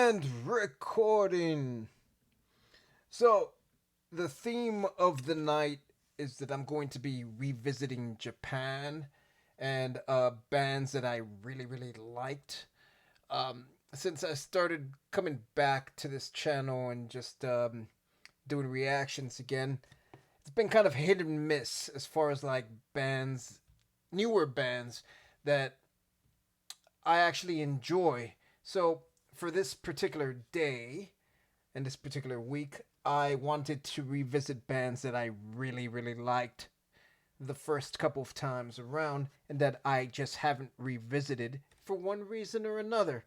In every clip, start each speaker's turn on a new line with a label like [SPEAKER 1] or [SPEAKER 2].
[SPEAKER 1] And recording. So, the theme of the night is that I'm going to be revisiting Japan and bands that I really, really liked. Since I started coming back to this channel and just doing reactions again, it's been kind of hit and miss as far as like bands, newer bands that I actually enjoy. So, for this particular day and this particular week, I wanted to revisit bands that I really, really liked the first couple of times around and that I just haven't revisited for one reason or another.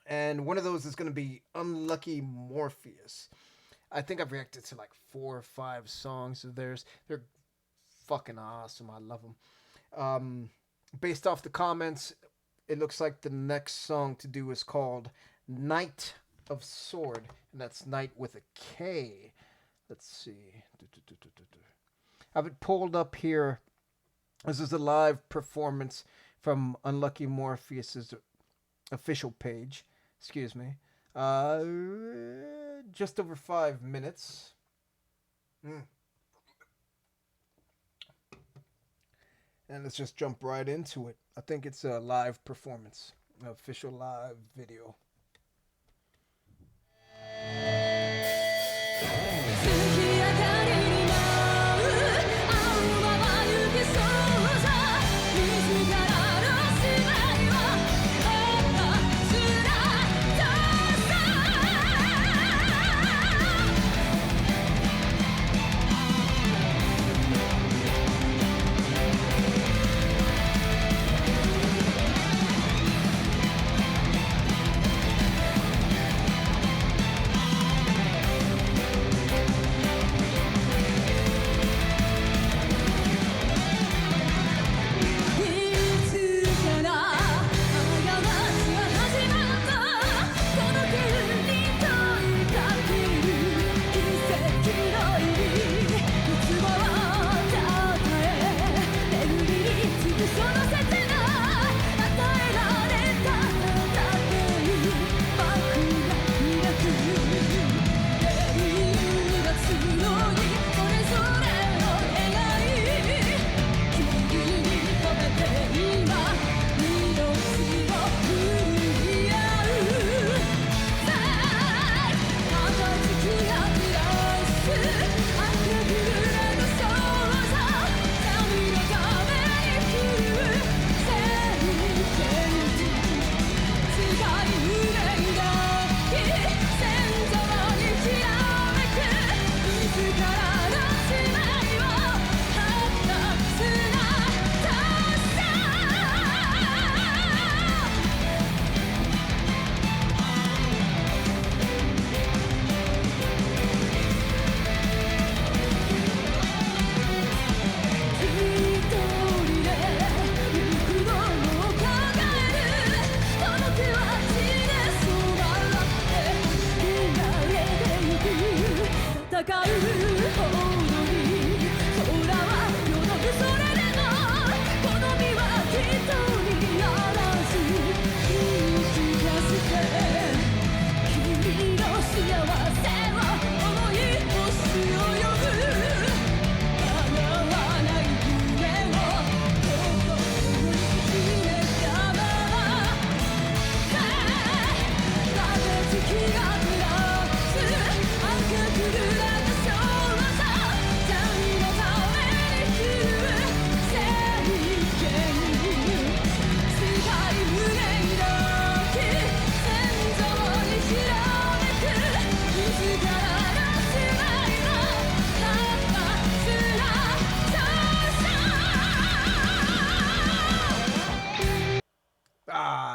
[SPEAKER 1] And one of those is going to be Unlucky Morpheus. I think I've reacted to like 4 or 5 songs of theirs. They're fucking awesome. I love them. Based off the comments, it looks like the next song to do is called Knight of Sword, and that's Knight with a K. Let's see. I have it pulled up here. This is a live performance from Unlucky Morpheus's official page. Excuse me. Just over 5 minutes. And let's just jump right into it. I think it's a live performance, an official live video.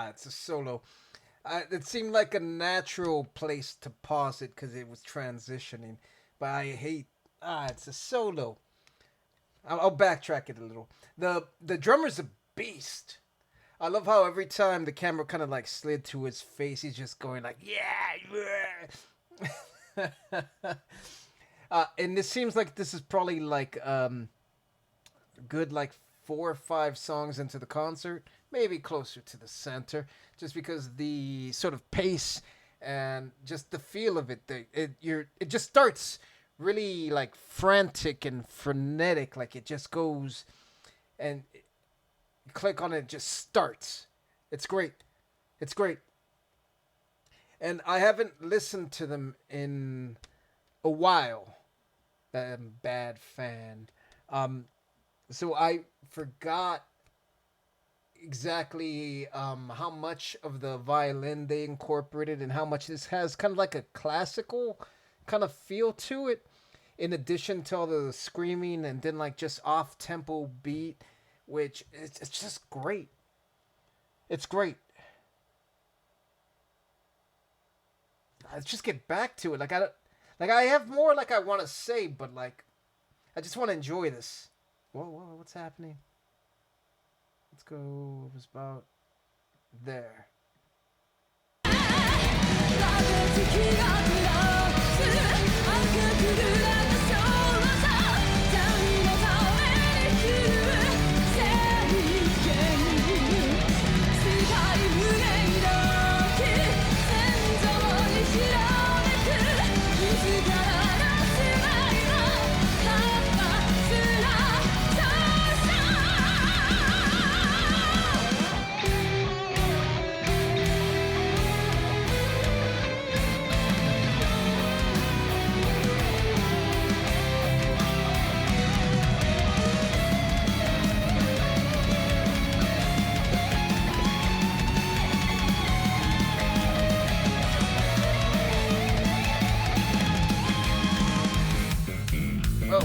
[SPEAKER 1] It's a solo. It seemed like a natural place to pause it because it was transitioning. But I hate. It's a solo. I'll backtrack it a little. The drummer's a beast. I love how every time the camera kind of like slid to his face, he's just going like, yeah. And this seems like this is probably like good like 4 or 5 songs into the concert, maybe closer to the center, just because the sort of pace and just the feel of it. It just starts really like frantic and frenetic. Like it just goes and you click on it, it just starts. It's great. It's great. And I haven't listened to them in a while. I'm a bad fan. Um, so I forgot exactly how much of the violin they incorporated and how much this has kind of like a classical kind of feel to it, in addition to all the screaming and then like just off tempo beat, which it's just great. It's great. Let's just get back to it. Like I have more like I want to say, but like I just want to enjoy this. Whoa, what's happening? Let's go. It was about there. Oh.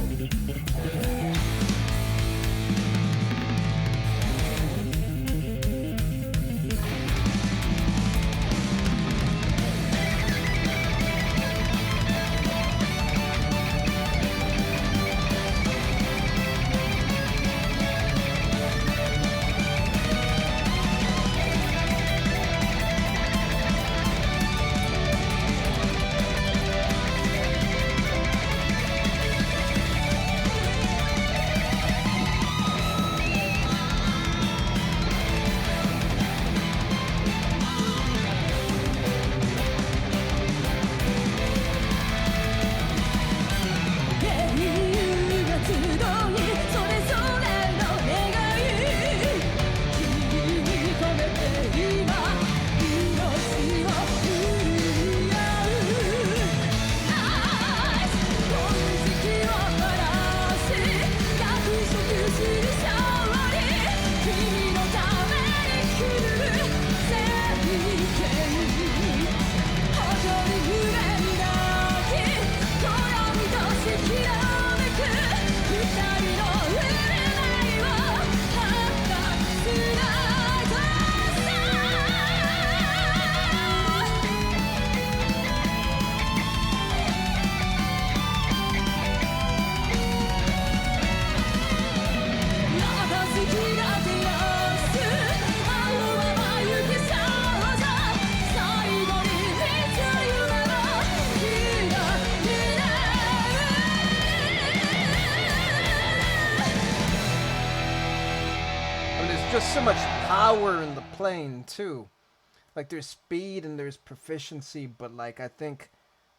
[SPEAKER 1] There's just so much power in the playing too. Like there's speed and there's proficiency, but like I think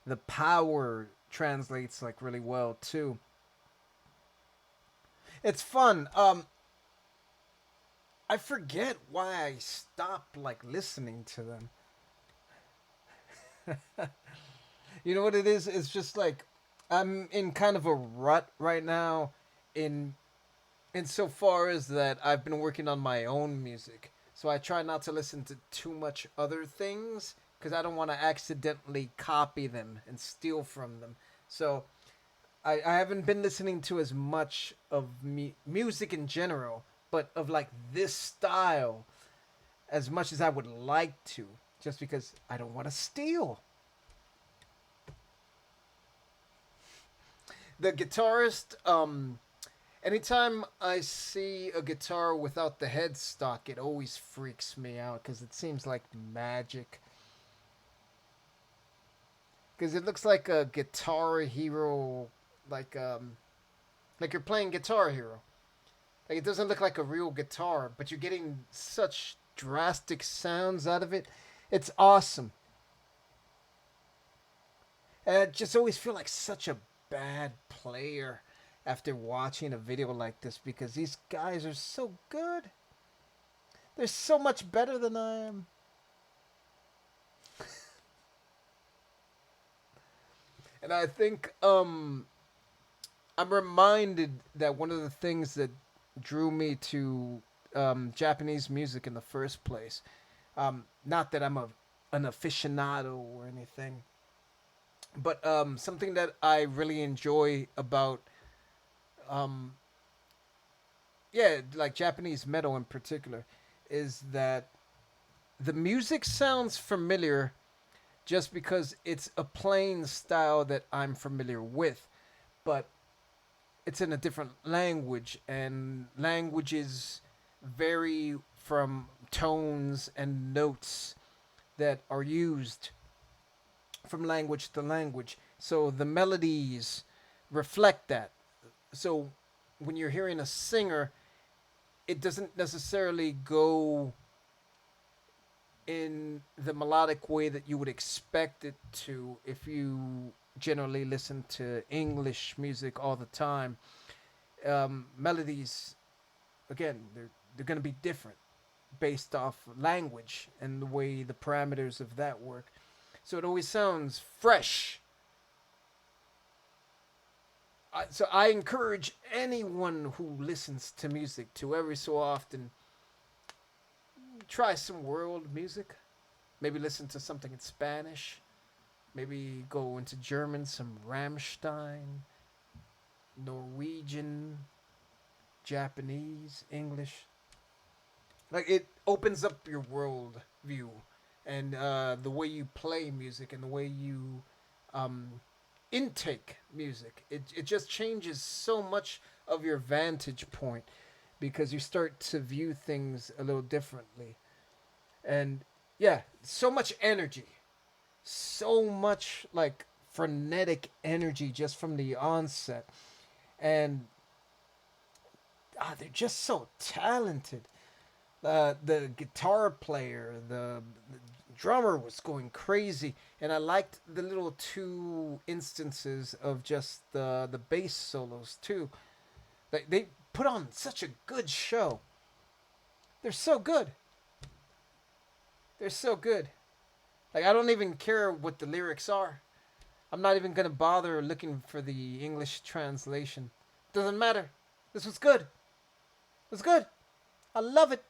[SPEAKER 1] the power translates like really well too. It's fun. I forget why I stopped like listening to them. You know what it is? It's just like I'm in kind of a rut right now in insofar as that I've been working on my own music. So I try not to listen to too much other things because I don't want to accidentally copy them and steal from them. So I haven't been listening to as much of music in general, but of like this style as much as I would like to, just because I don't want to steal. The guitarist, anytime I see a guitar without the headstock, it always freaks me out because it seems like magic. Because it looks like a Guitar Hero, like like you're playing Guitar Hero. Like it doesn't look like a real guitar, but you're getting such drastic sounds out of it. It's awesome. And I just always feel like such a bad player after watching a video like this because these guys are so good. They're so much better than I am. And I think I'm reminded that one of the things that drew me to Japanese music in the first place, not that I'm an aficionado or anything, but something that I really enjoy about, um, yeah, like Japanese metal in particular, is that the music sounds familiar just because it's a playing style that I'm familiar with, but it's in a different language, and languages vary from tones and notes that are used from language to language. So the melodies reflect that. So when you're hearing a singer, it doesn't necessarily go in the melodic way that you would expect it to if you generally listen to English music all the time. Melodies, again, they're going to be different based off language and the way the parameters of that work. So it always sounds fresh. So I encourage anyone who listens to music to every so often try some world music. Maybe listen to something in Spanish. Maybe go into German, some Rammstein, Norwegian, Japanese, English. Like it opens up your world view and the way you play music and the way you um, intake music. It just changes so much of your vantage point because you start to view things a little differently. And yeah, so much energy, so much like frenetic energy just from the onset. And they're just so talented. The guitar player, the drummer was going crazy, and I liked the little two instances of just the bass solos too. They put on such a good show. They're so good. They're so good. Like I don't even care what the lyrics are. I'm not even gonna bother looking for the English translation. Doesn't matter. This was good. It was good. I love it.